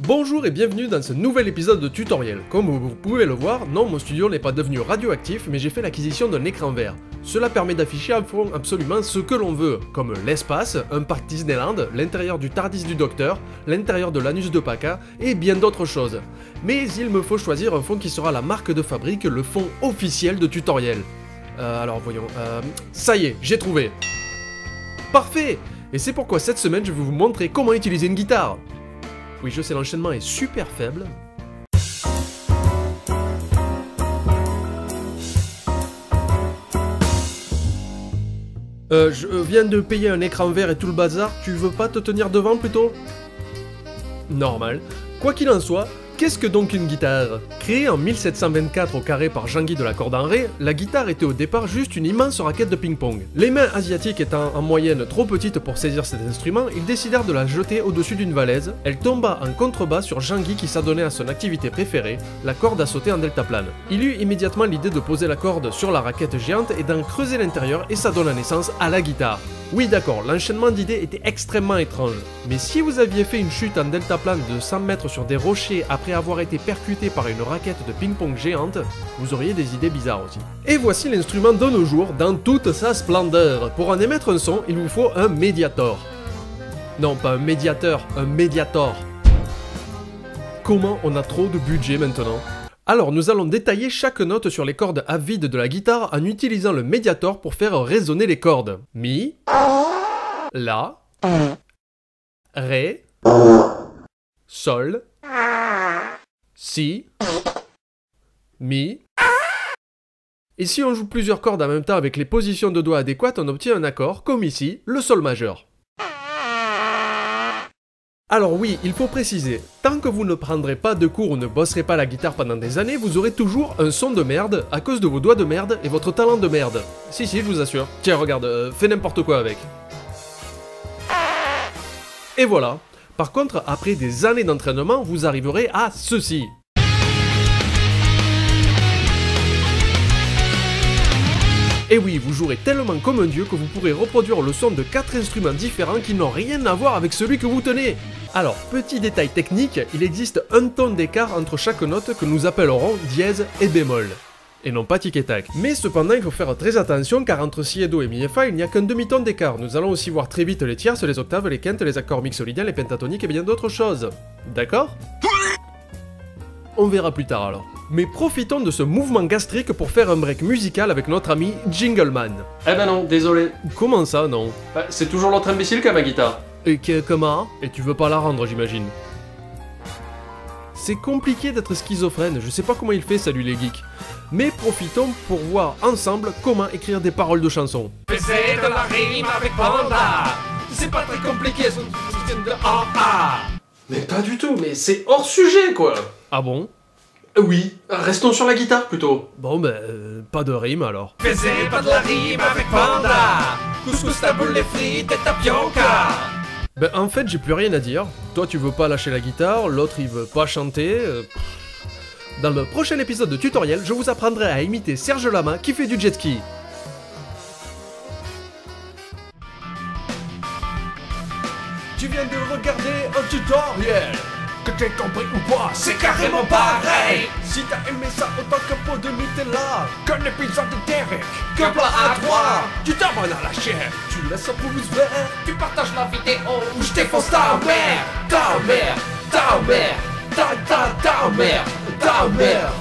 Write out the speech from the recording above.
Bonjour et bienvenue dans ce nouvel épisode de tutoriel. Comme vous pouvez le voir, non, mon studio n'est pas devenu radioactif, mais j'ai fait l'acquisition d'un écran vert. Cela permet d'afficher à fond absolument ce que l'on veut, comme l'espace, un parc Disneyland, l'intérieur du TARDIS du Docteur, l'intérieur de l'anus de Paca, et bien d'autres choses. Mais il me faut choisir un fond qui sera la marque de fabrique, le fond officiel de tutoriel. Alors voyons, ça y est, j'ai trouvé. Parfait! Et c'est pourquoi cette semaine je vais vous montrer comment utiliser une guitare. Oui, je sais, l'enchaînement est super faible. Je viens de payer un écran vert et tout le bazar, tu veux pas te tenir devant plutôt? Normal. Quoi qu'il en soit, qu'est-ce que donc une guitare? Créée en 1724 au carré par Jean-Guy de la Cordenrée, la guitare était au départ juste une immense raquette de ping-pong. Les mains asiatiques étant en moyenne trop petites pour saisir cet instrument, ils décidèrent de la jeter au-dessus d'une valise. Elle tomba en contrebas sur Jean-Guy qui s'adonnait à son activité préférée, la corde à sauter en deltaplane. Il eut immédiatement l'idée de poser la corde sur la raquette géante et d'en creuser l'intérieur et ça donna naissance à la guitare. Oui d'accord, l'enchaînement d'idées était extrêmement étrange, mais si vous aviez fait une chute en deltaplane de 100 mètres sur des rochers après avoir été percuté par une raquette de ping-pong géante, vous auriez des idées bizarres aussi. Et voici l'instrument de nos jours dans toute sa splendeur. Pour en émettre un son, il vous faut un médiator. Non, pas un médiateur, un médiator. Comment on a trop de budget maintenant? Alors nous allons détailler chaque note sur les cordes à vide de la guitare en utilisant le médiator pour faire résonner les cordes. Mi, La, Ré, Sol, Si, Mi. Et si on joue plusieurs cordes en même temps avec les positions de doigts adéquates, on obtient un accord, comme ici, le Sol majeur. Alors oui, il faut préciser, tant que vous ne prendrez pas de cours ou ne bosserez pas la guitare pendant des années, vous aurez toujours un son de merde à cause de vos doigts de merde et votre talent de merde. Si, je vous assure. Tiens, regarde, fais n'importe quoi avec. Et voilà. Par contre, après des années d'entraînement, vous arriverez à ceci. Et oui, vous jouerez tellement comme un dieu que vous pourrez reproduire le son de 4 instruments différents qui n'ont rien à voir avec celui que vous tenez. Alors, petit détail technique, il existe un ton d'écart entre chaque note que nous appellerons dièse et bémol. Et non pas tic et tac. Mais cependant, il faut faire très attention car entre si et do et mi et fa, il n'y a qu'un demi-ton d'écart. Nous allons aussi voir très vite les tierces, les octaves, les quintes, les accords mixolydiens, les pentatoniques et bien d'autres choses. D'accord? On verra plus tard alors. Mais profitons de ce mouvement gastrique pour faire un break musical avec notre ami Jingleman. Eh ben non, désolé. Comment ça, non? C'est toujours l'autre imbécile qui a ma guitare. Et comment? Et tu veux pas la rendre, j'imagine. C'est compliqué d'être schizophrène, je sais pas comment il fait, salut les geeks. Mais profitons pour voir ensemble comment écrire des paroles de chansons. Faisais de la rime avec Panda. C'est pas très compliqué, ce système de A. Mais pas du tout, mais c'est hors sujet, quoi. Ah bon? Oui, restons sur la guitare plutôt. Bon pas de rime alors. Faisais pas de la rime avec Panda. Couscous, taboule, les frites et tapioca. Ben en fait j'ai plus rien à dire. Toi tu veux pas lâcher la guitare, l'autre il veut pas chanter. Dans le prochain épisode de tutoriel, je vous apprendrai à imiter Serge Lama qui fait du jet ski. Tu viens de regarder un tutoriel. Que t'aies compris ou pas, c'est carrément pareil. Si t'as aimé ça autant qu'un pot de Nutella, qu'un épisode de Derek, qu'un plat à 3, tu t'abonnes à la chaîne, tu laisses un pouce vert, tu partages la vidéo ou je défonce ta mère, ta mère, ta mère, ta mère, ta mère.